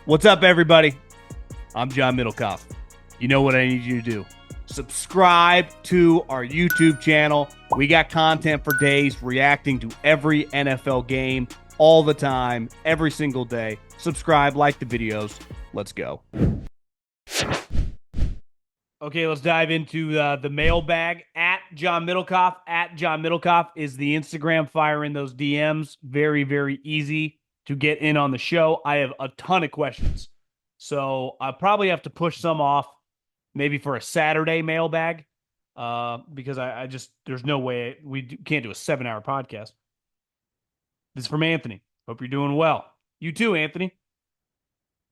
What's up, everybody? I'm John Middlekauff. You know what I need you to do. Subscribe to our YouTube channel. We got content for days reacting to every NFL game all the time, every single day. Subscribe, like the videos. Let's go. Okay, let's dive into the mailbag. At John Middlekauff is the Instagram. Fire in those DMs. Very, very easy to get in on the show. I have a ton of questions. So I'll probably have to push some off maybe for a Saturday mailbag because I just, there's no way can't do a 7-hour podcast. This is from Anthony. Hope you're doing well. You too, Anthony.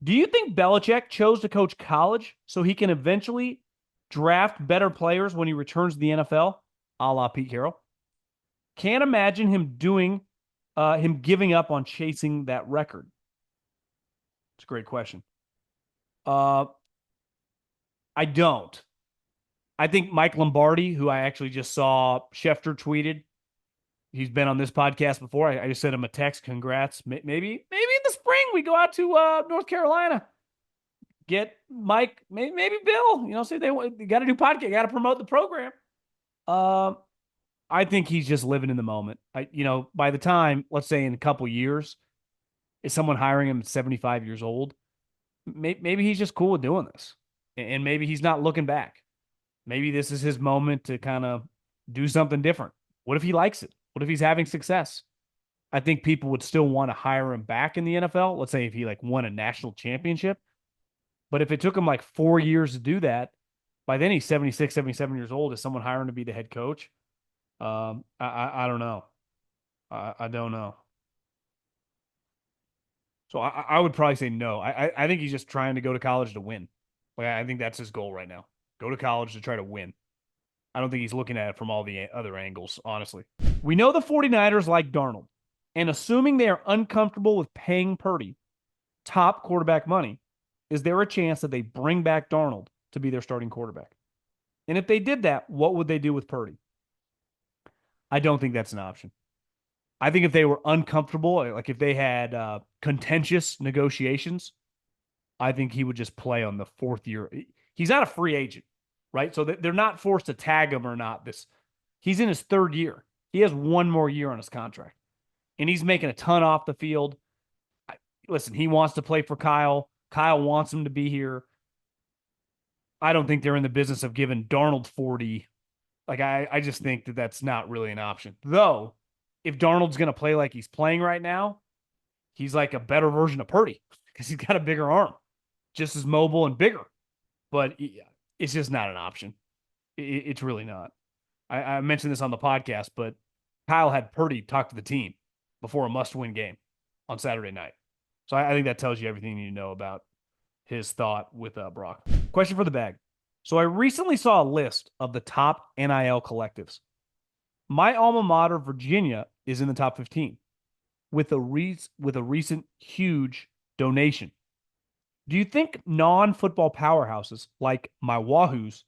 Do you think Belichick chose to coach college so he can eventually draft better players when he returns to the NFL, a la Pete Carroll? Can't imagine him giving up on chasing that record. It's a great question. I don't. I think Mike Lombardi, who I actually just saw Schefter tweeted, he's been on this podcast before. I just sent him a text. Congrats. Maybe in the spring we go out to North Carolina. Get Mike, maybe Bill. Say they got to do podcast, got to promote the program. I think he's just living in the moment. By the time, let's say in a couple years, is someone hiring him at 75 years old? Maybe he's just cool with doing this, and maybe he's not looking back. Maybe this is his moment to kind of do something different. What if he likes it? What if he's having success? I think people would still want to hire him back in the NFL. Let's say if he won a national championship. But if it took him 4 years to do that, by then he's 76, 77 years old. Is someone hiring to be the head coach? I don't know. I don't know. So I would probably say no. I think he's just trying to go to college to win. I think that's his goal right now. Go to college to try to win. I don't think he's looking at it from all the other angles, honestly. We know the 49ers like Darnold. And assuming they are uncomfortable with paying Purdy top quarterback money, is there a chance that they bring back Darnold to be their starting quarterback? And if they did that, what would they do with Purdy? I don't think that's an option. I think if they were uncomfortable, if they had contentious negotiations, I think he would just play on the fourth year. He's not a free agent, right? So they're not forced to tag him or not. He's in his third year. He has one more year on his contract, and he's making a ton off the field. Listen, he wants to play for Kyle. Kyle wants him to be here. I don't think they're in the business of giving Darnold 40. I just think that that's not really an option. Though, if Darnold's going to play like he's playing right now, he's like a better version of Purdy because he's got a bigger arm, just as mobile and bigger. But it's just not an option. It's really not. I mentioned this on the podcast, but Kyle had Purdy talk to the team before a must-win game on Saturday night. So I think that tells you everything you need to know about his thought with Brock. Question for the bag. So I recently saw a list of the top NIL collectives. My alma mater, Virginia, is in the top 15 with a recent huge donation. Do you think non-football powerhouses like my Wahoos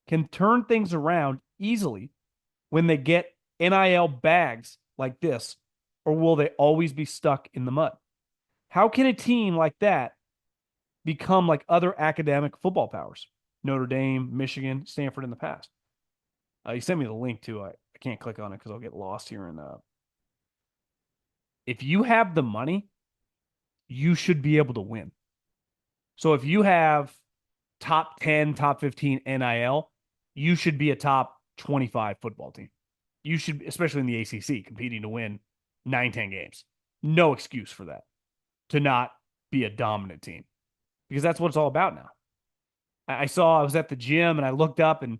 can turn things around easily when they get NIL bags like this, or will they always be stuck in the mud? How can a team like that become like other academic football powers? Notre Dame, Michigan, Stanford in the past. You sent me the link too. I can't click on it because I'll get lost here. If you have the money, you should be able to win. So if you have top 10, top 15 NIL, you should be a top 25 football team. You should, especially in the ACC, competing to win 9-10 games. No excuse for that, to not be a dominant team, because that's what it's all about now. I was at the gym and I looked up and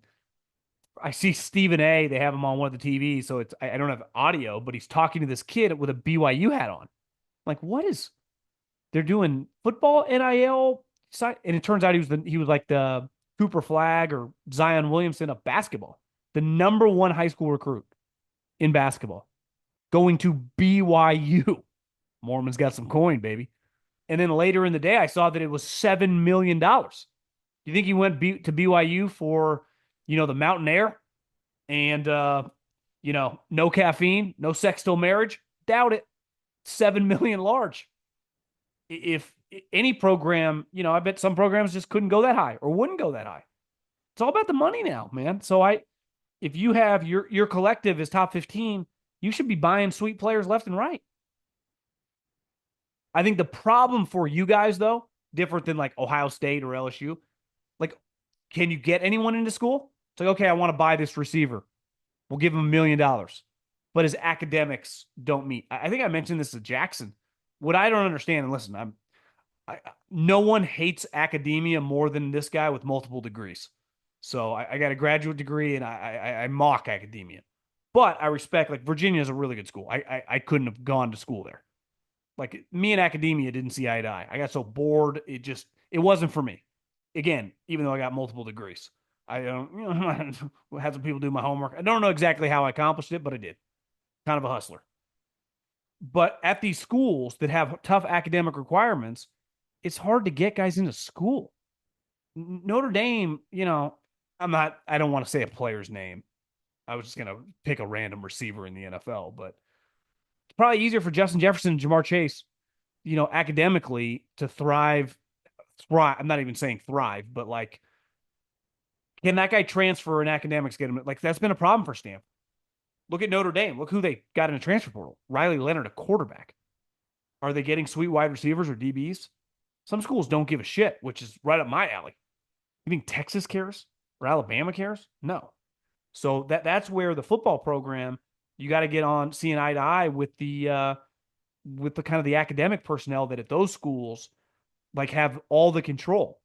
I see Stephen A. They have him on one of the TVs, so I don't have audio, but he's talking to this kid with a BYU hat on. They're doing football NIL side, and it turns out he was like the Cooper Flagg or Zion Williamson of basketball, the number one high school recruit in basketball, going to BYU. Mormon's got some coin, baby. And then later in the day, I saw that it was $7 million. Do you think he went to BYU for, the mountain air and, no caffeine, no sex till marriage? Doubt it. $7 million large. If any program, I bet some programs just couldn't go that high or wouldn't go that high. It's all about the money now, man. So if you have your collective is top 15, you should be buying sweet players left and right. I think the problem for you guys, though, different than like Ohio State or LSU, like, can you get anyone into school? It's like, okay, I want to buy this receiver. We'll give him $1 million. But his academics don't meet. I think I mentioned this to Jackson. What I don't understand, and listen, I no one hates academia more than this guy with multiple degrees. So I got a graduate degree and I mock academia. But I respect, like, Virginia is a really good school. I couldn't have gone to school there. Like, me and academia didn't see eye to eye. I got so bored, it wasn't for me. Again, even though I got multiple degrees. I don't, had some people do my homework. I don't know exactly how I accomplished it, but I did. Kind of a hustler. But at these schools that have tough academic requirements, it's hard to get guys into school. Notre Dame, I don't want to say a player's name. I was just going to pick a random receiver in the NFL, but it's probably easier for Justin Jefferson and Jamar Chase, academically to thrive. I'm not even saying thrive, but like, can that guy transfer in academics? Get him? Like, that's been a problem for Stanford. Look at Notre Dame. Look who they got in a transfer portal. Riley Leonard, a quarterback. Are they getting sweet wide receivers or DBs? Some schools don't give a shit, which is right up my alley. You think Texas cares or Alabama cares? No. So that's where the football program, you got to get on seeing eye to eye with the kind of the academic personnel that at those schools like have all the control.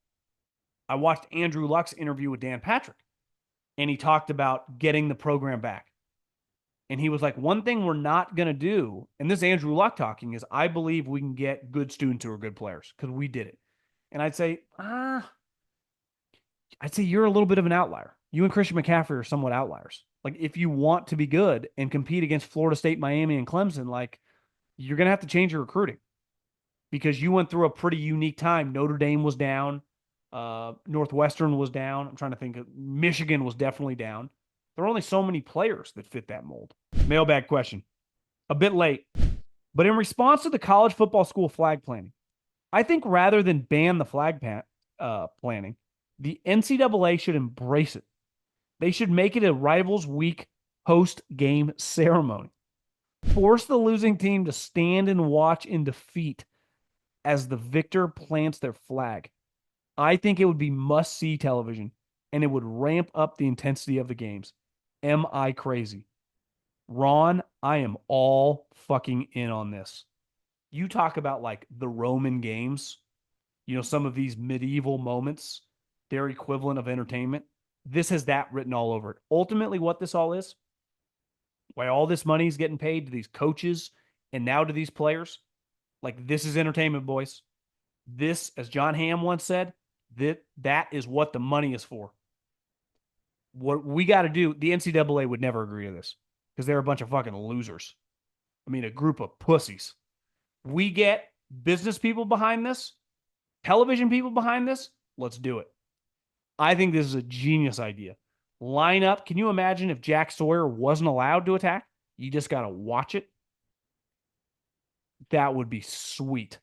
I watched Andrew Luck's interview with Dan Patrick, and he talked about getting the program back. And he was like, one thing we're not going to do, and this is Andrew Luck talking, is I believe we can get good students who are good players because we did it. And I'd say you're a little bit of an outlier. You and Christian McCaffrey are somewhat outliers. Like, if you want to be good and compete against Florida State, Miami, and Clemson, like, you're going to have to change your recruiting because you went through a pretty unique time. Notre Dame was down. Northwestern was down. I'm trying to think. Michigan was definitely down. There are only so many players that fit that mold. Mailbag question. A bit late, but in response to the college football school flag planning, I think rather than ban the planning, the NCAA should embrace it. They should make it a Rivals Week post game ceremony. Force the losing team to stand and watch in defeat as the victor plants their flag. I think it would be must-see television, and it would ramp up the intensity of the games. Am I crazy? Ron, I am all fucking in on this. You talk about like the Roman games, some of these medieval moments, their equivalent of entertainment. This has that written all over it. Ultimately, what this all is, why all this money is getting paid to these coaches and now to these players, like, this is entertainment, boys. This, as John Hamm once said, that is what the money is for. What we got to do, the NCAA would never agree to this because they're a bunch of fucking losers. I mean, a group of pussies. We get business people behind this, television people behind this. Let's do it. I think this is a genius idea. Line up. Can you imagine if Jack Sawyer wasn't allowed to attack? You just got to watch it. That would be sweet.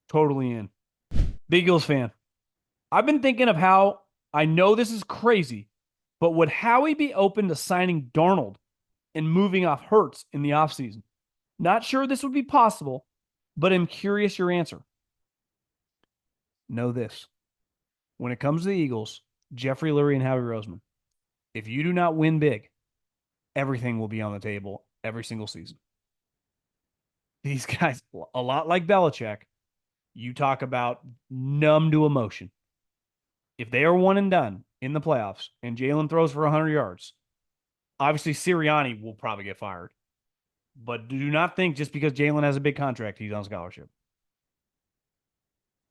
Totally in. Big Eagles fan. I've been thinking of how, I know this is crazy, but would Howie be open to signing Darnold and moving off Hurts in the offseason? Not sure this would be possible, but I'm curious your answer. Know this. When it comes to the Eagles, Jeffrey Lurie and Howie Roseman, if you do not win big, everything will be on the table every single season. These guys, a lot like Belichick, you talk about numb to emotion. If they are one and done in the playoffs and Jalen throws for 100 yards, obviously Sirianni will probably get fired. But do not think just because Jalen has a big contract, he's on scholarship.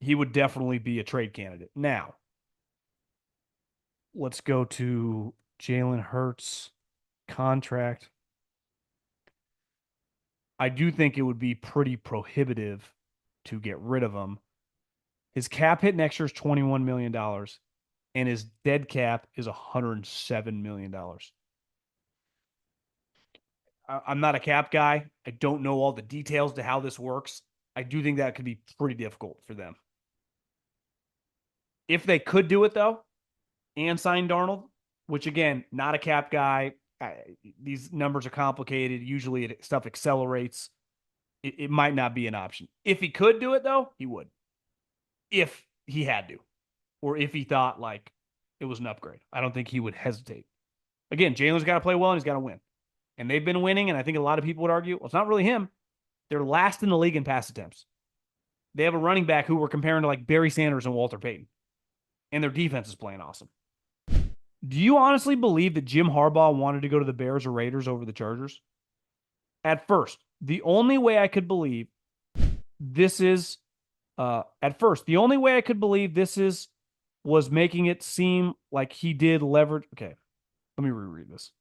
He would definitely be a trade candidate. Now, let's go to Jalen Hurts contract. I do think it would be pretty prohibitive to get rid of him. His cap hit next year is $21 million, and his dead cap is $107 million. I'm not a cap guy. I don't know all the details to how this works. I do think that could be pretty difficult for them. If they could do it, though, and sign Darnold, which again, not a cap guy. These numbers are complicated. Usually stuff accelerates. It might not be an option. If he could do it, though, he would. If he had to, or if he thought like it was an upgrade. I don't think he would hesitate. Again, Jalen's got to play well and he's got to win. And they've been winning, and I think a lot of people would argue, well, it's not really him. They're last in the league in pass attempts. They have a running back who we're comparing to like Barry Sanders and Walter Payton, and their defense is playing awesome. Do you honestly believe that Jim Harbaugh wanted to go to the Bears or Raiders over the Chargers? At first, the only way I could believe this is, the only way I could believe this is was making it seem like he did leverage. Okay, let me reread this.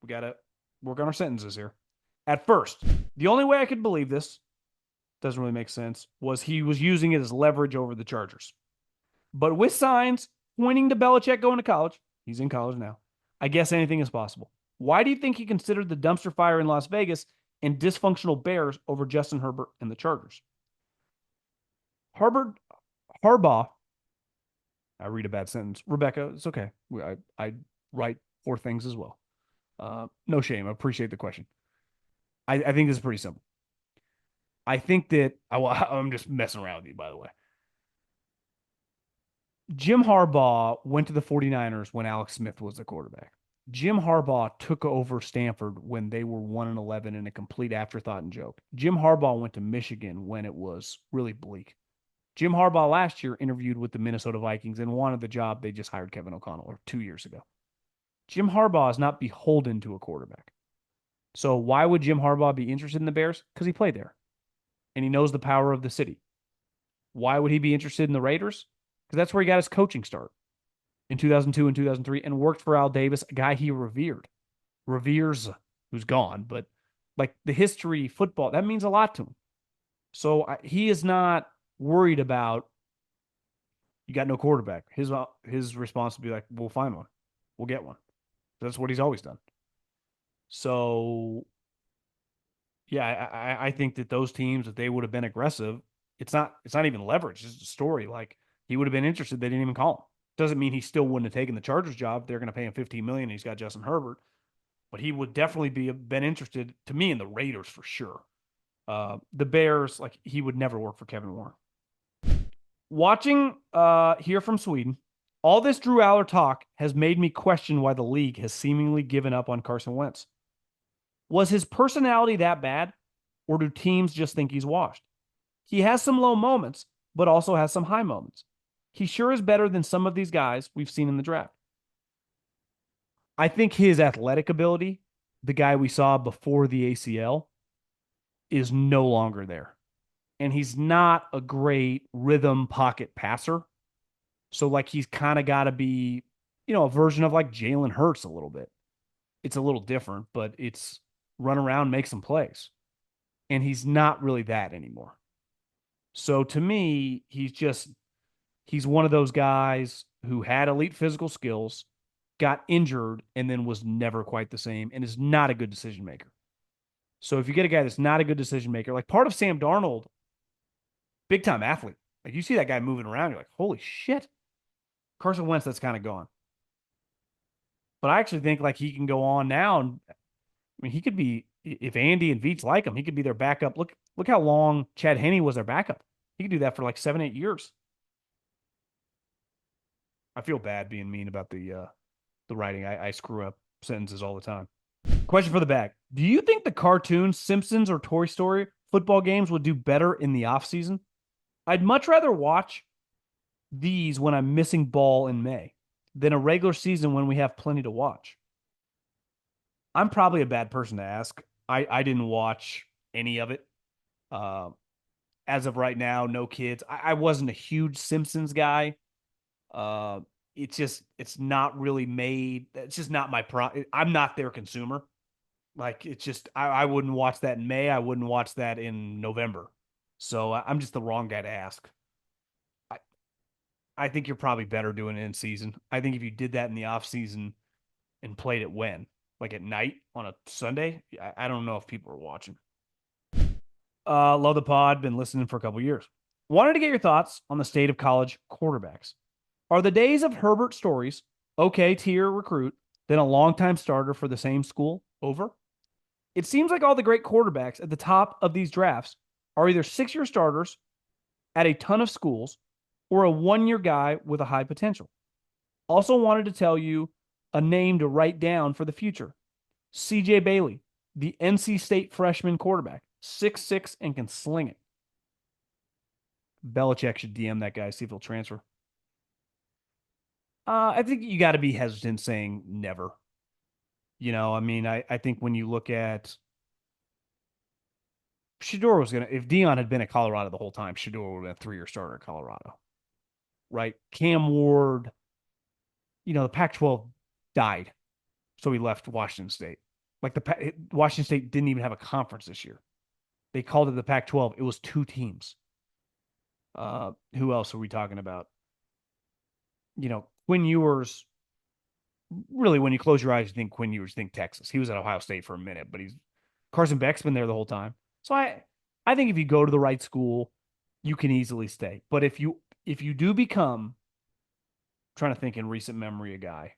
We got to work on our sentences here. At first, the only way I could believe this, doesn't really make sense, was he was using it as leverage over the Chargers. But with signs pointing to Belichick going to college, he's in college now, I guess anything is possible. Why do you think he considered the dumpster fire in Las Vegas and dysfunctional Bears over Justin Herbert and the Chargers? Harbaugh, I read a bad sentence. Rebecca, it's okay. I write poor things as well. No shame. I appreciate the question. I think this is pretty simple. I think that I'm just messing around with you, by the way. Jim Harbaugh went to the 49ers when Alex Smith was the quarterback. Jim Harbaugh took over Stanford when they were 1-11 and a complete afterthought and joke. Jim Harbaugh went to Michigan when it was really bleak. Jim Harbaugh last year interviewed with the Minnesota Vikings and wanted the job. They just hired Kevin O'Connell, or 2 years ago. Jim Harbaugh is not beholden to a quarterback. So why would Jim Harbaugh be interested in the Bears? Because he played there and he knows the power of the city. Why would he be interested in the Raiders? Because that's where he got his coaching start in 2002 and 2003 and worked for Al Davis, a guy he reveres, who's gone, but like the history, football, that means a lot to him. So he is not worried about, you got no quarterback. His response would be like, we'll find one. We'll get one. That's what he's always done. So, yeah, I think that those teams, if they would have been aggressive, it's not even leverage. It's just a story. Like, he would have been interested. They didn't even call him. Doesn't mean he still wouldn't have taken the Chargers job. They're going to pay him $15 million. And he's got Justin Herbert, but he would definitely been interested, to me, in the Raiders for sure. The Bears, like, he would never work for Kevin Warren. Watching here from Sweden, all this Drew Aller talk has made me question why the league has seemingly given up on Carson Wentz. Was his personality that bad, or do teams just think he's washed? He has some low moments, but also has some high moments. He sure is better than some of these guys we've seen in the draft. I think his athletic ability, the guy we saw before the ACL, is no longer there. And he's not a great rhythm pocket passer. So, like, he's kind of got to be, a version of like Jalen Hurts a little bit. It's a little different, but it's run around, make some plays. And he's not really that anymore. So to me, he's one of those guys who had elite physical skills, got injured, and then was never quite the same, and is not a good decision maker. So if you get a guy that's not a good decision maker, like part of Sam Darnold, big time athlete. Like, you see that guy moving around, you're like, holy shit. Carson Wentz, that's kind of gone. But I actually think like he can go on now, and I mean, he could be, if Andy and Veets like him, he could be their backup. Look how long Chad Henne was their backup. He could do that for like 7-8 years. I feel bad being mean about the writing. I screw up sentences all the time. Question for the bag. Do you think the cartoons, Simpsons or Toy Story football games would do better in the offseason? I'd much rather watch these when I'm missing ball in May than a regular season when we have plenty to watch. I'm probably a bad person to ask. I didn't watch any of it. As of right now, no kids. I wasn't a huge Simpsons guy. It's not really made. It's just not my I'm not their consumer. Like, it's just, I wouldn't watch that in May. I wouldn't watch that in November. So I'm just the wrong guy to ask. I think you're probably better doing it in season. I think if you did that in the off season and played it like at night on a Sunday, I don't know if people are watching. Love the pod. Been listening for a couple years. Wanted to get your thoughts on the state of college quarterbacks. Are the days of Herbert stories, okay, tier recruit, then a longtime starter for the same school, over? It seems like all the great quarterbacks at the top of these drafts are either 6-year starters at a ton of schools or a 1-year guy with a high potential. Also, wanted to tell you a name to write down for the future: CJ Bailey, the NC State freshman quarterback, 6'6" and can sling it. Belichick should DM that guy, see if he'll transfer. I think you got to be hesitant saying never. I mean, I think when you look at Shador was going to, if Dion had been at Colorado the whole time, Shador would have been a 3-year starter at Colorado, right? Cam Ward, the Pac 12 died. So he left Washington State. Like Washington State didn't even have a conference this year. They called it the Pac 12. It was 2 teams. Who else are we talking about? Quinn Ewers. Really, when you close your eyes, you think Quinn Ewers, think Texas. He was at Ohio State for a minute, but Carson Beck's been there the whole time. So I think if you go to the right school, you can easily stay. But if you do become, I'm trying to think in recent memory, a guy.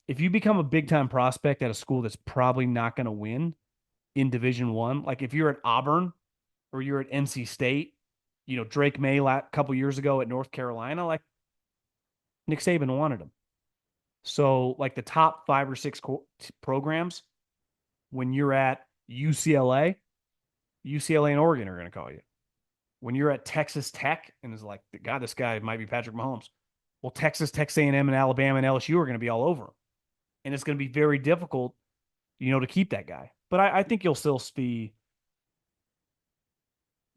If you become a big time prospect at a school that's probably not going to win in Division One, like if you're at Auburn or you're at NC State, Drake May a couple years ago at North Carolina, like Nick Saban wanted him. So like the top 5 or 6 programs, when you're at UCLA and Oregon are going to call you. When you're at Texas Tech and it's like, God, this guy might be Patrick Mahomes. Well, Texas, Texas A&M, and Alabama and LSU are going to be all over him. And it's going to be very difficult, to keep that guy. But I think you'll still see.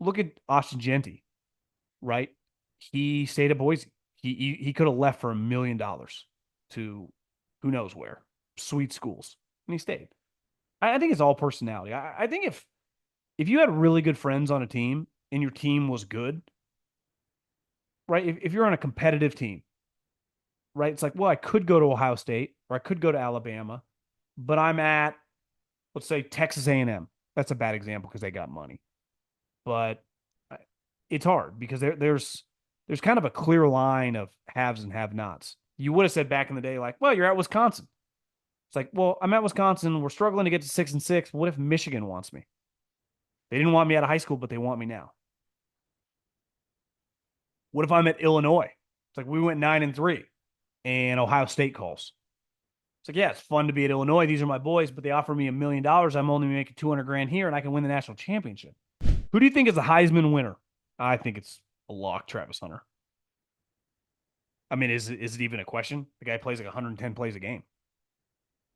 Look at Austin Genty, right? He stayed at Boise. He could have left for $1 million to who knows where, sweet schools, and he stayed. I think it's all personality. I think if you had really good friends on a team and your team was good, right? If you're on a competitive team, right? It's like, well, I could go to Ohio State or I could go to Alabama, but I'm at, let's say, Texas A&M. That's a bad example because they got money, but it's hard because there's kind of a clear line of haves and have-nots. You would have said back in the day, like, well, you're at Wisconsin. It's like, well, I'm at Wisconsin. We're struggling to get to 6-6. What if Michigan wants me? They didn't want me out of high school, but they want me now. What if I'm at Illinois? It's like we went 9-3 and Ohio State calls. It's like, yeah, it's fun to be at Illinois. These are my boys, but they offer me $1 million. I'm only making 200 grand here and I can win the national championship. Who do you think is the Heisman winner? I think it's a lock, Travis Hunter. I mean, is it even a question? The guy plays like 110 plays a game.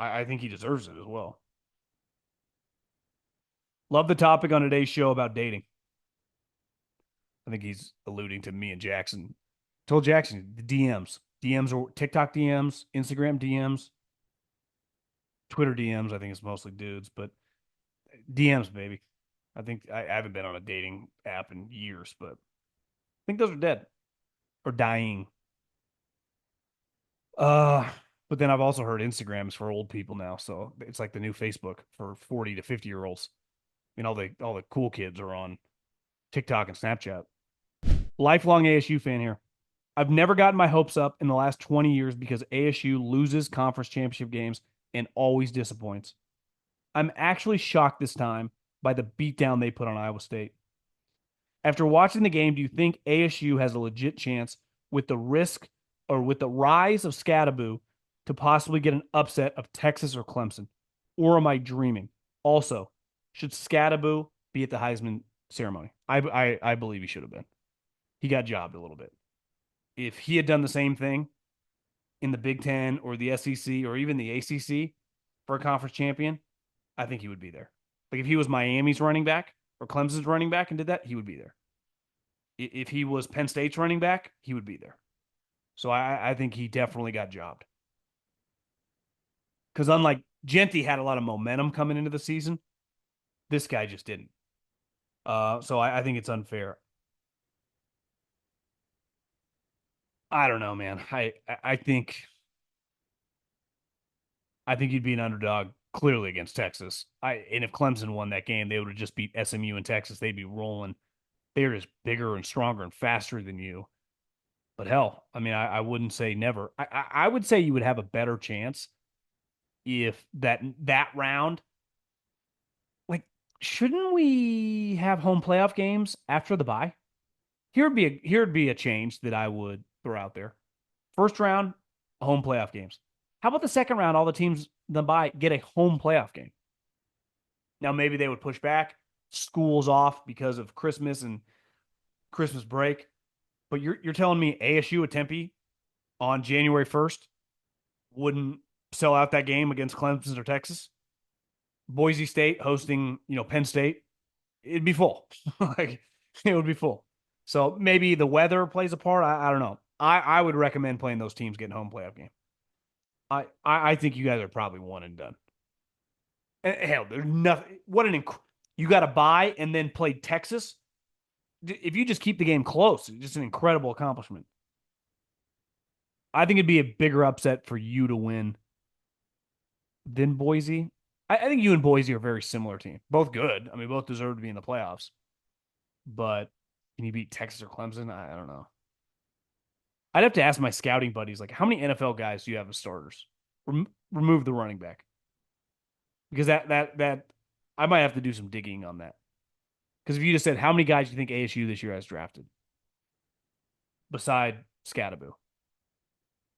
I think he deserves it as well. Love the topic on today's show about dating. I think he's alluding to me and Jackson. Told Jackson the DMs or TikTok DMs, Instagram DMs, Twitter DMs. I think it's mostly dudes, but DMs, baby. I think I haven't been on a dating app in years, but I think those are dead or dying. Uh, but then I've also heard Instagrams for old people now, so it's like the new Facebook for 40 to 50-year-olds. I mean, all the cool kids are on TikTok and Snapchat. Lifelong ASU fan here. I've never gotten my hopes up in the last 20 years because ASU loses conference championship games and always disappoints. I'm actually shocked this time by the beatdown they put on Iowa State. After watching the game, do you think ASU has a legit chance with the risk or with the rise of Scadaboo to possibly get an upset of Texas or Clemson? Or am I dreaming? Also, should Scadaboo be at the Heisman ceremony? I believe he should have been. He got jobbed a little bit. If he had done the same thing in the Big Ten or the SEC or even the ACC for a conference champion, I think he would be there. Like if he was Miami's running back or Clemson's running back and did that, he would be there. If he was Penn State's running back, he would be there. So I think he definitely got jobbed. Because unlike Genty had a lot of momentum coming into the season, this guy just didn't. So I think it's unfair. I don't know, man. I think you'd be an underdog clearly against Texas. And if Clemson won that game, they would have just beat SMU and Texas. They'd be rolling. They're just bigger and stronger and faster than you. But hell, I mean, I wouldn't say never. I would say you would have a better chance if that round. Like, shouldn't we have home playoff games after the bye? Here'd be a change that I would throw out there. First round, home playoff games. How about the second round? All the teams the bye get a home playoff game. Now maybe they would push back, schools off because of Christmas and Christmas break. But you're telling me ASU at Tempe on January 1st wouldn't sell out that game against Clemson or Texas? Boise State hosting, Penn State, it'd be full. Like it would be full. So maybe the weather plays a part. I don't know. I would recommend playing those teams getting home playoff game. I think you guys are probably one and done. And hell, there's nothing. You got to buy and then play Texas. If you just keep the game close, it's just an incredible accomplishment. I think it'd be a bigger upset for you to win than Boise. I think you and Boise are a very similar team. Both good. I mean, both deserve to be in the playoffs. But can you beat Texas or Clemson? I don't know. I'd have to ask my scouting buddies, like, how many NFL guys do you have as starters? Remove the running back. Because that I might have to do some digging on that. Because if you just said, how many guys do you think ASU this year has drafted? Beside Scattaboo.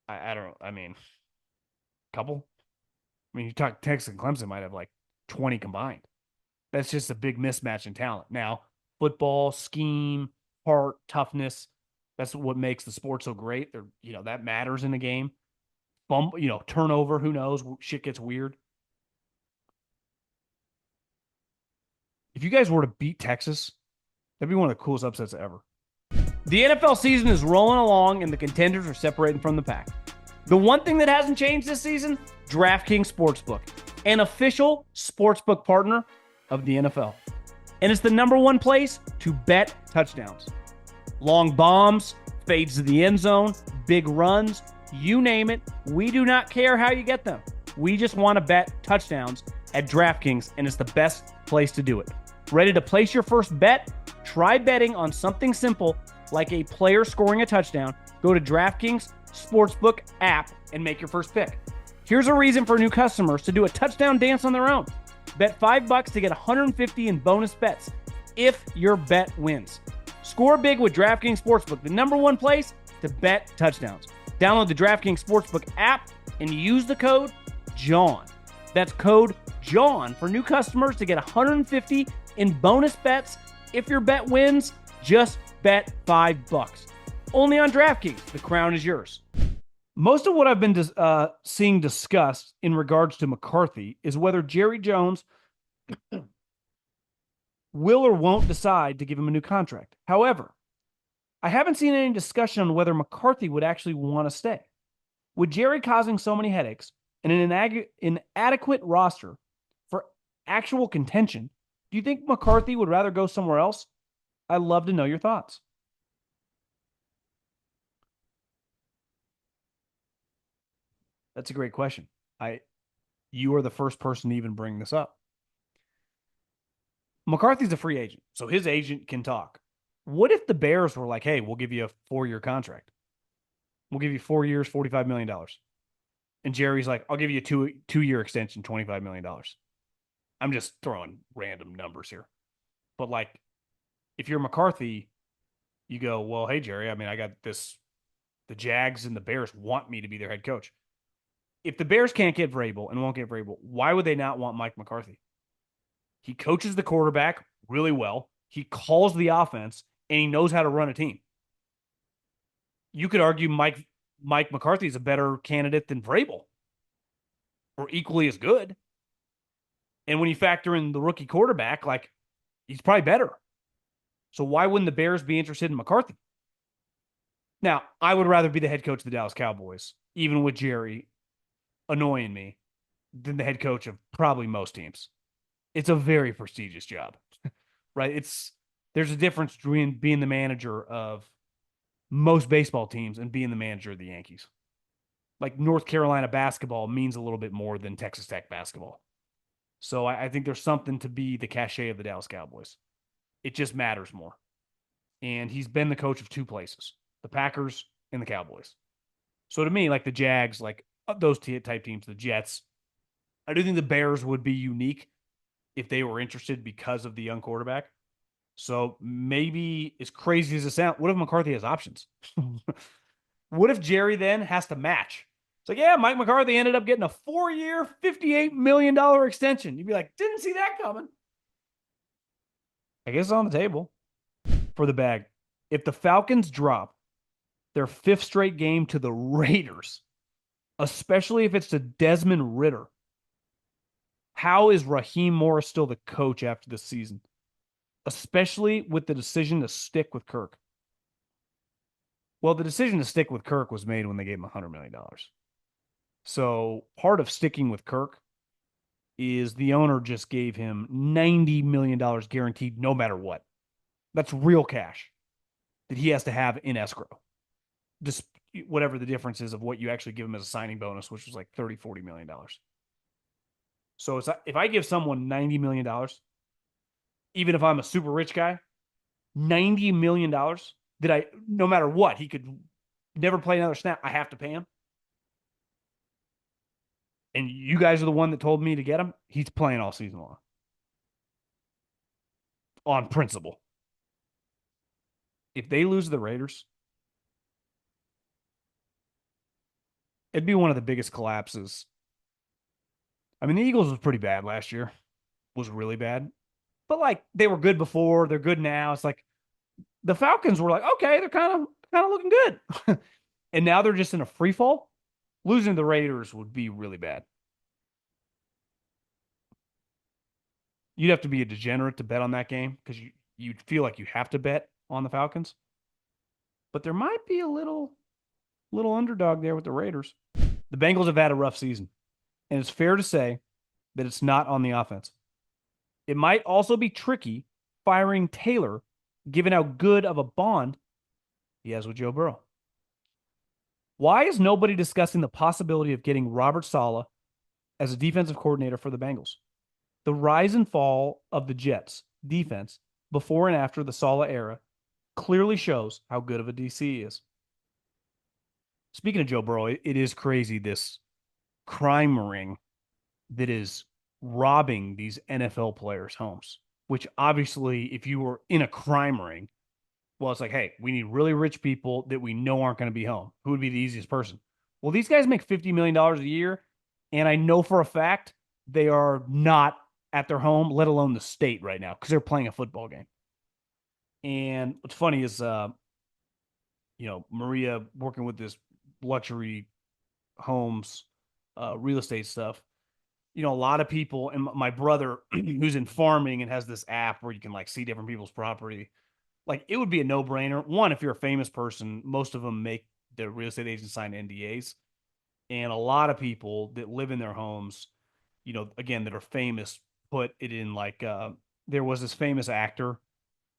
I don't know. I mean, couple? I mean, you talk Texas and Clemson might have like 20 combined. That's just a big mismatch in talent. Now, football, scheme, heart, toughness, that's what makes the sport so great. That matters in a game. Turnover, who knows? Shit gets weird. If you guys were to beat Texas, that'd be one of the coolest upsets ever. The NFL season is rolling along and the contenders are separating from the pack. The one thing that hasn't changed this season, DraftKings Sportsbook, an official sportsbook partner of the NFL. And it's the number one place to bet touchdowns. Long bombs, fades to the end zone, big runs, you name it. We do not care how you get them. We just want to bet touchdowns at DraftKings, and it's the best place to do it. Ready to place your first bet? Try betting on something simple like a player scoring a touchdown. Go to DraftKings Sportsbook app and make your first pick. Here's a reason for new customers to do a touchdown dance on their own. Bet $5 to get $150 in bonus bets if your bet wins. Score big with DraftKings Sportsbook, the number one place to bet touchdowns. Download the DraftKings Sportsbook app and use the code JOHN. That's code JOHN for new customers to get $150 in bonus bets. If your bet wins, just bet $5. Only on DraftKings. The crown is yours. Most of what I've been seeing discussed in regards to McCarthy is whether Jerry Jones will or won't decide to give him a new contract. However, I haven't seen any discussion on whether McCarthy would actually want to stay. With Jerry causing so many headaches and an inadequate roster for actual contention, do you think McCarthy would rather go somewhere else? I'd love to know your thoughts. That's a great question. You are the first person to even bring this up. McCarthy's a free agent, so his agent can talk. What if the Bears were like, hey, we'll give you a 4-year contract. We'll give you 4 years, $45 million. And Jerry's like, I'll give you a two-year extension, $25 million. I'm just throwing random numbers here. But like, if you're McCarthy, you go, well, hey, Jerry, I mean, I got this. The Jags and the Bears want me to be their head coach. If the Bears can't get Vrabel and won't get Vrabel, why would they not want Mike McCarthy? He coaches the quarterback really well. He calls the offense, and he knows how to run a team. You could argue Mike McCarthy is a better candidate than Vrabel, or equally as good. And when you factor in the rookie quarterback, like, he's probably better. So why wouldn't the Bears be interested in McCarthy? Now, I would rather be the head coach of the Dallas Cowboys, even with Jerry annoying me, than the head coach of probably most teams. It's a very prestigious job, right? There's a difference between being the manager of most baseball teams and being the manager of the Yankees. Like, North Carolina basketball means a little bit more than Texas Tech basketball. So I think there's something to be the cachet of the Dallas Cowboys. It just matters more. And he's been the coach of two places, the Packers and the Cowboys. So to me, like the Jags, like those type teams, the Jets, I do think the Bears would be unique if they were interested because of the young quarterback. So maybe as crazy as it sounds, what if McCarthy has options? What if Jerry then has to match? It's like, yeah, Mike McCarthy ended up getting a 4-year, $58 million extension. You'd be like, didn't see that coming. I guess it's on the table for the bag. If the Falcons drop their fifth straight game to the Raiders, especially if it's to Desmond Ridder, how is Raheem Morris still the coach after this season? Especially with the decision to stick with Kirk. Well, the decision to stick with Kirk was made when they gave him $100 million. So part of sticking with Kirk is the owner just gave him $90 million guaranteed no matter what. That's real cash that he has to have in escrow. Just whatever the difference is of what you actually give him as a signing bonus, which was like $30-40 million. So it's, if I give someone $90 million, even if I'm a super rich guy, $90 million that I, no matter what, he could never play another snap, I have to pay him. And you guys are the one that told me to get him. He's playing all season long on principle. If they lose the Raiders, it'd be one of the biggest collapses. I mean, the Eagles was pretty bad last year, was really bad, but like they were good before, they're good now. It's like the Falcons were like, okay, they're kind of looking good, and now they're just in a free fall. Losing to the Raiders would be really bad. You'd have to be a degenerate to bet on that game because you'd feel like you have to bet on the Falcons, but there might be a little underdog there with the Raiders. The Bengals have had a rough season, and it's fair to say that it's not on the offense. It might also be tricky firing Taylor, given how good of a bond he has with Joe Burrow. Why is nobody discussing the possibility of getting Robert Saleh as a defensive coordinator for the Bengals? The rise and fall of the Jets defense before and after the Saleh era clearly shows how good of a DC he is. Speaking of Joe Burrow, it is crazy this crime ring that is robbing these NFL players' homes, which obviously, if you were in a crime ring, well, it's like, hey, we need really rich people that we know aren't going to be home. Who would be the easiest person? Well, these guys make $50 million a year, and I know for a fact they are not at their home, let alone the state right now, because they're playing a football game. And what's funny is, Maria working with this luxury homes, real estate stuff. A lot of people, and my brother, who's in farming and has this app where you can like see different people's property, like it would be a no brainer. One, if you're a famous person, most of them make the real estate agents sign NDAs. And a lot of people that live in their homes, again, that are famous, put it in like, there was this famous actor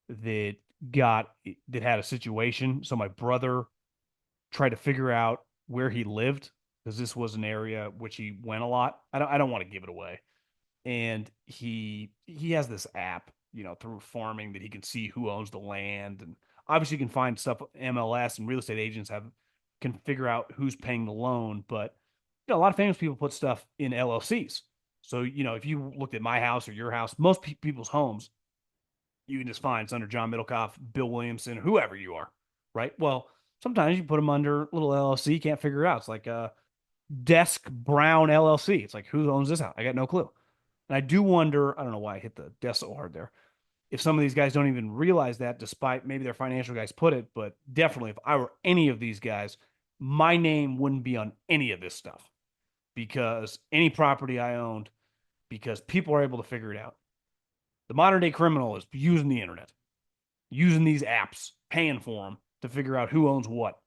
that that had a situation. So my brother tried to figure out where he lived because this was an area which he went a lot. I don't want to give it away. And he has this app, through farming that he can see who owns the land, and obviously you can find stuff MLS and real estate agents have can figure out who's paying the loan, but a lot of famous people put stuff in LLCs. So, if you looked at my house or your house, most people's homes, you can just find it's under John Middlekauff, Bill Williamson, whoever you are, right? Well, sometimes you put them under little LLC, you can't figure it out. It's like Desk Brown LLC. It's like, who owns this house? I got no clue. And I do wonder, I don't know why I hit the desk so hard there, if some of these guys don't even realize that, despite maybe their financial guys put it, but definitely if I were any of these guys, my name wouldn't be on any of this stuff because any property I owned, because people are able to figure it out. The modern day criminal is using the internet, using these apps, paying for them to figure out who owns what.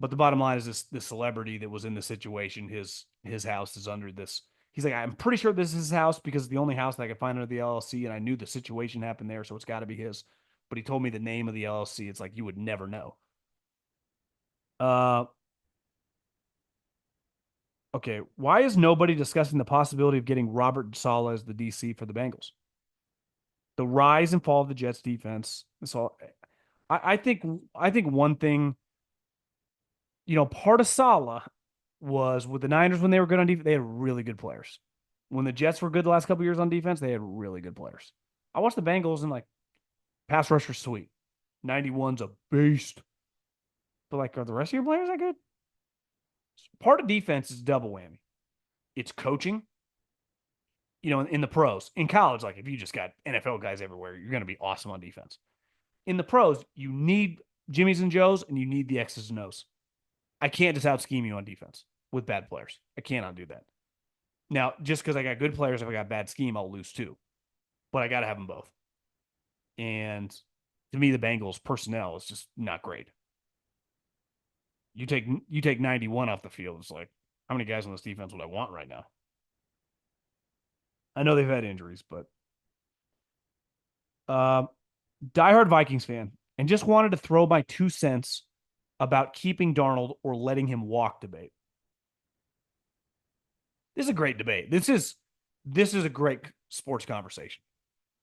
But the bottom line is this celebrity that was in the situation, his house is under this. He's like, I'm pretty sure this is his house because it's the only house that I could find under the LLC, and I knew the situation happened there, so it's got to be his. But he told me the name of the LLC. It's like you would never know. Uh, Okay, why is nobody discussing the possibility of getting Robert Saleh as the DC for the Bengals? The rise and fall of the Jets defense. This all I think one thing, part of Saleh was with the Niners when they were good on defense, they had really good players. When the Jets were good the last couple years on defense, they had really good players. I watched the Bengals and like pass rusher sweet. 91's a beast. But like, are the rest of your players that good? Part of defense is double whammy. It's coaching, in the pros. In college, like if you just got NFL guys everywhere, you're going to be awesome on defense. In the pros, you need Jimmys and Joes and you need the X's and O's. I can't just out scheme you on defense with bad players. I cannot do that. Now, just because I got good players, if I got bad scheme, I'll lose too. But I got to have them both. And to me, the Bengals personnel is just not great. You take 91 off the field. It's like, how many guys on this defense would I want right now? I know they've had injuries, but uh, diehard Vikings fan, and just wanted to throw my 2 cents about keeping Darnold or letting him walk debate. This is a great debate. This is a great sports conversation.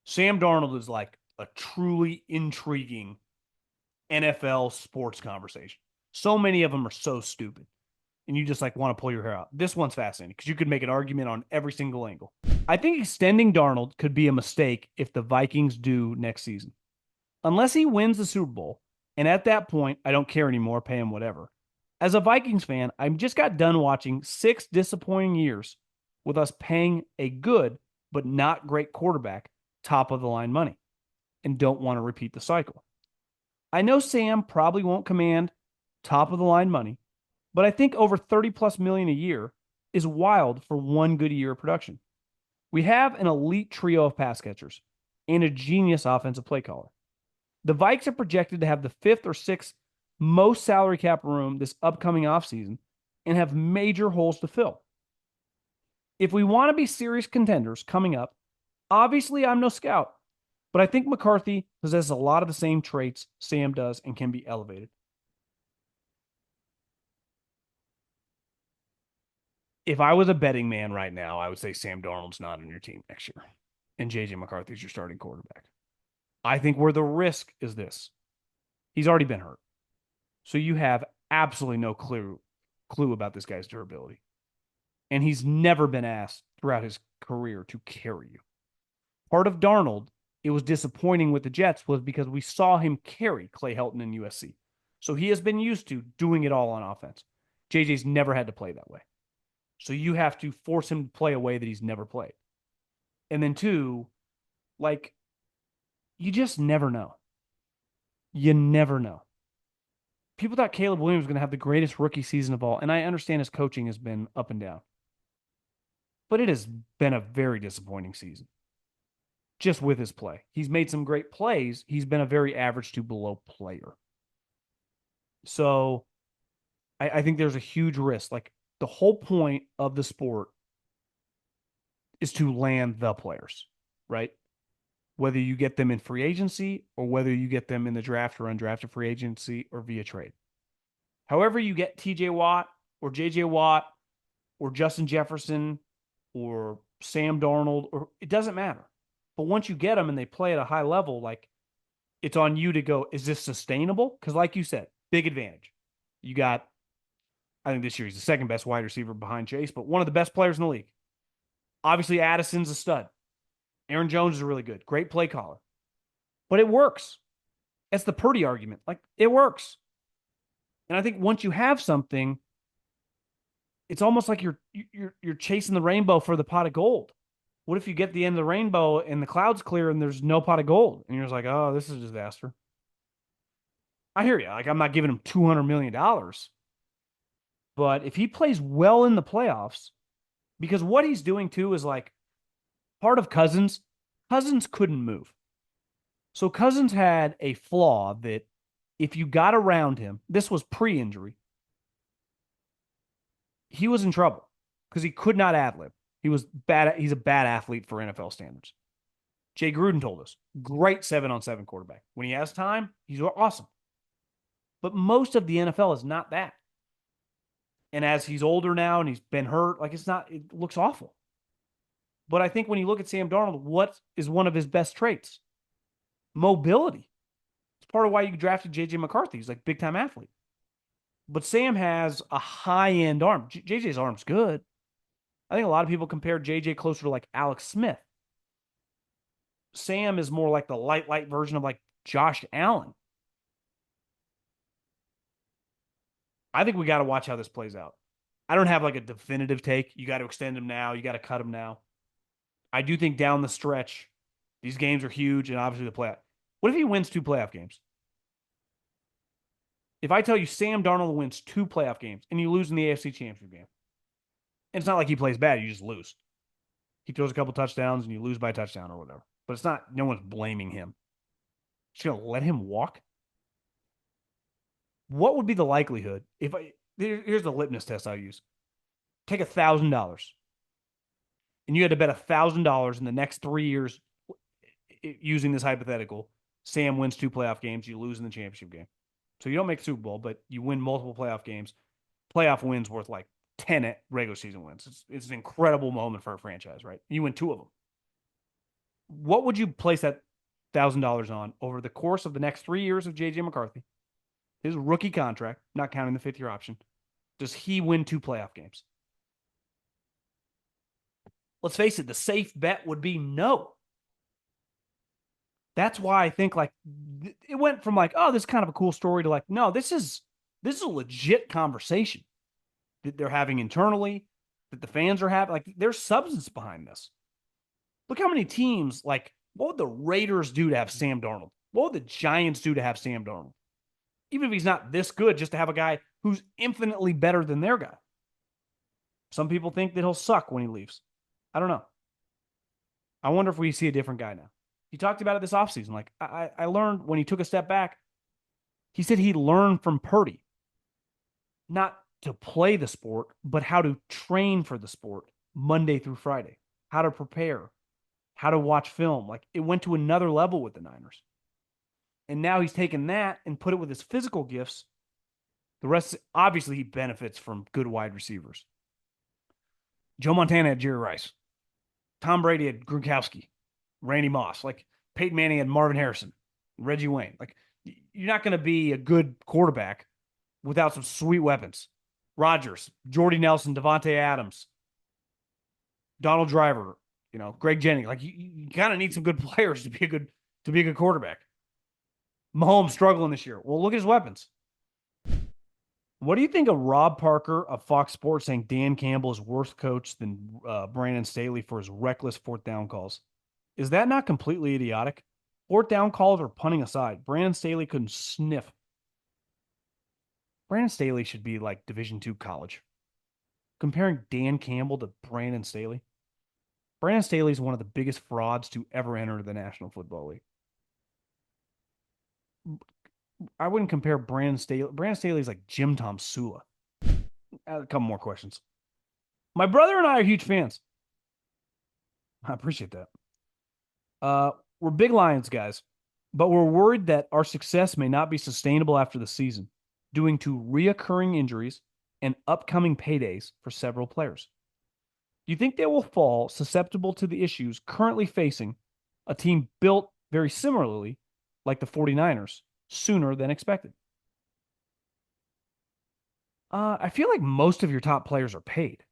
Sam Darnold is like a truly intriguing NFL sports conversation. So many of them are so stupid. And you just like want to pull your hair out. This one's fascinating because you could make an argument on every single angle. I think extending Darnold could be a mistake if the Vikings do next season. Unless he wins the Super Bowl, and at that point, I don't care anymore, pay him whatever. As a Vikings fan, I just got done watching 6 disappointing years with us paying a good but not great quarterback top of the line money and don't want to repeat the cycle. I know Sam probably won't command top of the line money, but I think over 30 plus million a year is wild for one good year of production. We have an elite trio of pass catchers and a genius offensive play caller. The Vikes are projected to have the 5th or 6th most salary cap room this upcoming offseason and have major holes to fill. If we want to be serious contenders coming up, obviously I'm no scout, but I think McCarthy possesses a lot of the same traits Sam does and can be elevated. If I was a betting man right now, I would say Sam Darnold's not on your team next year and JJ McCarthy's your starting quarterback. I think where the risk is this. He's already been hurt. So you have absolutely no clue about this guy's durability. And he's never been asked throughout his career to carry you. Part of Darnold, it was disappointing with the Jets was because we saw him carry Clay Helton in USC. So he has been used to doing it all on offense. JJ's never had to play that way. So you have to force him to play a way that he's never played. And then 2, like, you just never know. You never know. People thought Caleb Williams was going to have the greatest rookie season of all, and I understand his coaching has been up and down. But it has been a very disappointing season. Just with his play. He's made some great plays. He's been a very average to below player. So I think there's a huge risk. Like, the whole point of the sport is to land the players, right? Whether you get them in free agency or whether you get them in the draft or undrafted free agency or via trade. However you get TJ Watt or JJ Watt or Justin Jefferson or Sam Darnold, or it doesn't matter. But once you get them and they play at a high level, like, it's on you to go, is this sustainable? Because like you said, big advantage. You got, I think this year he's the second best wide receiver behind Chase, but one of the best players in the league. Obviously, Addison's a stud. Aaron Jones is really good. Great play caller. But it works. That's the Purdy argument. Like, it works. And I think once you have something, it's almost like you're chasing the rainbow for the pot of gold. What if you get the end of the rainbow and the clouds clear and there's no pot of gold? And you're just like, oh, this is a disaster. I hear you. Like, I'm not giving him $200 million. But if he plays well in the playoffs, because what he's doing too is like part of Cousins couldn't move. So Cousins had a flaw that if you got around him, this was pre-injury, he was in trouble because he could not ad-lib. He was bad. He's a bad athlete for NFL standards. Jay Gruden told us, great 7-on-7 quarterback. When he has time, he's awesome. But most of the NFL is not that. And as he's older now and he's been hurt, like it looks awful. But I think when you look at Sam Darnold, what is one of his best traits? Mobility. It's part of why you drafted JJ McCarthy. He's like big time athlete. But Sam has a high end arm. JJ's arm's good. I think a lot of people compare JJ closer to like Alex Smith. Sam is more like the light version of like Josh Allen. I think we got to watch how this plays out. I don't have like a definitive take. You got to extend him now. You got to cut him now. I do think down the stretch, these games are huge, and obviously the playoff. What if he wins 2 playoff games? If I tell you Sam Darnold wins 2 playoff games and you lose in the AFC Championship game, and it's not like he plays bad, you just lose. He throws a couple touchdowns and you lose by a touchdown or whatever. But it's not, no one's blaming him. Just going to let him walk? What would be the likelihood if here's the litmus test I use. Take $1,000 and you had to bet $1,000 in the next 3 years using this hypothetical. Sam wins 2 playoff games, you lose in the championship game. So you don't make the Super Bowl, but you win multiple playoff games. Playoff wins worth like 10 regular season wins. It's an incredible moment for a franchise, right? You win 2 of them. What would you place that $1,000 on over the course of the next 3 years of JJ McCarthy? His rookie contract, not counting the 5th-year option. Does he win 2 playoff games? Let's face it, the safe bet would be no. That's why I think like it went from like, oh, this is kind of a cool story to like, no, this is a legit conversation that they're having internally, that the fans are having. Like, there's substance behind this. Look how many teams, like, what would the Raiders do to have Sam Darnold? What would the Giants do to have Sam Darnold? Even if he's not this good, just to have a guy who's infinitely better than their guy. Some people think that he'll suck when he leaves. I don't know. I wonder if we see a different guy now. He talked about it this offseason. Like, I learned when he took a step back, he said he learned from Purdy, not to play the sport, but how to train for the sport Monday through Friday, how to prepare, how to watch film. Like, it went to another level with the Niners. And now he's taken that and put it with his physical gifts. The rest, obviously, he benefits from good wide receivers. Joe Montana had Jerry Rice. Tom Brady had Gronkowski, Randy Moss. Like, Peyton Manning had Marvin Harrison, Reggie Wayne. Like, you're not going to be a good quarterback without some sweet weapons. Rodgers, Jordy Nelson, Devontae Adams, Donald Driver, Greg Jennings. Like, you kind of need some good players to be a good quarterback. Mahomes struggling this year. Well, look at his weapons. What do you think of Rob Parker of Fox Sports saying Dan Campbell is worse coach than Brandon Staley for his reckless 4th-down calls? Is that not completely idiotic? 4th-down calls or punting aside, Brandon Staley couldn't sniff. Brandon Staley should be like Division II college. Comparing Dan Campbell to Brandon Staley. Brandon Staley is one of the biggest frauds to ever enter the National Football League. I wouldn't compare Brandon Staley. Brandon Staley is like Jim Tom Sula. A couple more questions. My brother and I are huge fans. I appreciate that. We're big Lions guys, but we're worried that our success may not be sustainable after the season, due to reoccurring injuries and upcoming paydays for several players. Do you think they will fall susceptible to the issues currently facing a team built very similarly like the 49ers sooner than expected? I feel like most of your top players are paid.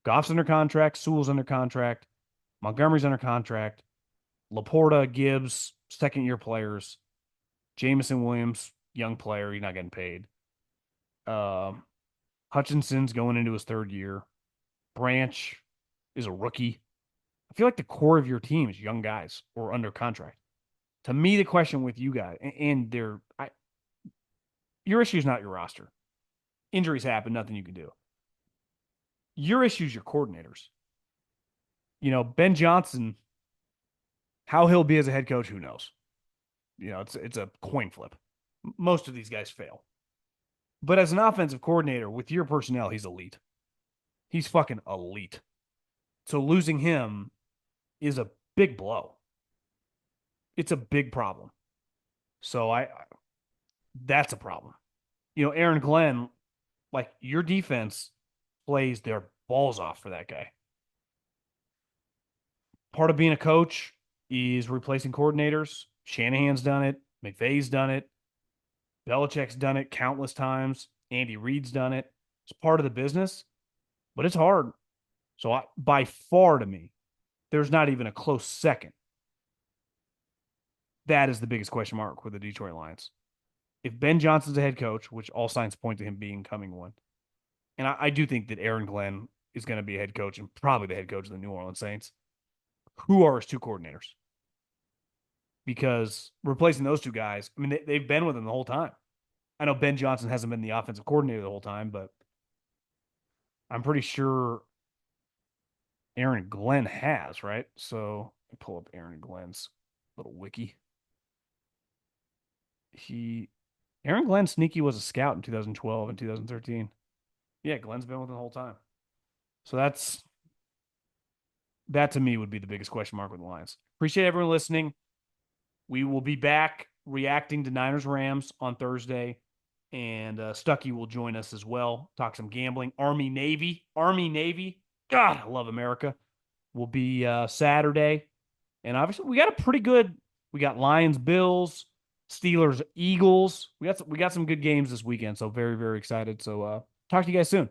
Goff's under contract, Sewell's under contract, Montgomery's under contract, Laporta, Gibbs, second-year players, Jamison Williams, young player, he's not getting paid. Hutchinson's going into his 3rd year. Branch is a rookie. I feel like the core of your team is young guys or under contract. To me, the question with you guys, and your issue is not your roster. Injuries happen, nothing you can do. Your issue is your coordinators. Ben Johnson, how he'll be as a head coach, who knows? It's a coin flip. Most of these guys fail. But as an offensive coordinator with your personnel, he's elite. He's fucking elite. So losing him is a big blow. It's a big problem. So that's a problem. Aaron Glenn, like, your defense plays their balls off for that guy. Part of being a coach is replacing coordinators. Shanahan's done it. McVay's done it. Belichick's done it countless times. Andy Reid's done it. It's part of the business, but it's hard. So by far to me, there's not even a close second. That is the biggest question mark with the Detroit Lions. If Ben Johnson's a head coach, which all signs point to him being coming one, and I do think that Aaron Glenn is going to be a head coach and probably the head coach of the New Orleans Saints, who are his two coordinators? Because replacing those two guys, I mean, they've been with him the whole time. I know Ben Johnson hasn't been the offensive coordinator the whole time, but I'm pretty sure Aaron Glenn has, right? So let me pull up Aaron Glenn's little wiki. Aaron Glenn sneaky was a scout in 2012 and 2013. Yeah, Glenn's been with him the whole time. So that to me would be the biggest question mark with the Lions. Appreciate everyone listening. We will be back reacting to Niners Rams on Thursday, and Stuckey will join us as well. Talk some gambling. Army Navy. God, I love America. Will be Saturday, and obviously we got a pretty good. We got Lions, Bills, Steelers, Eagles. We got some good games this weekend. So very, very excited. So talk to you guys soon.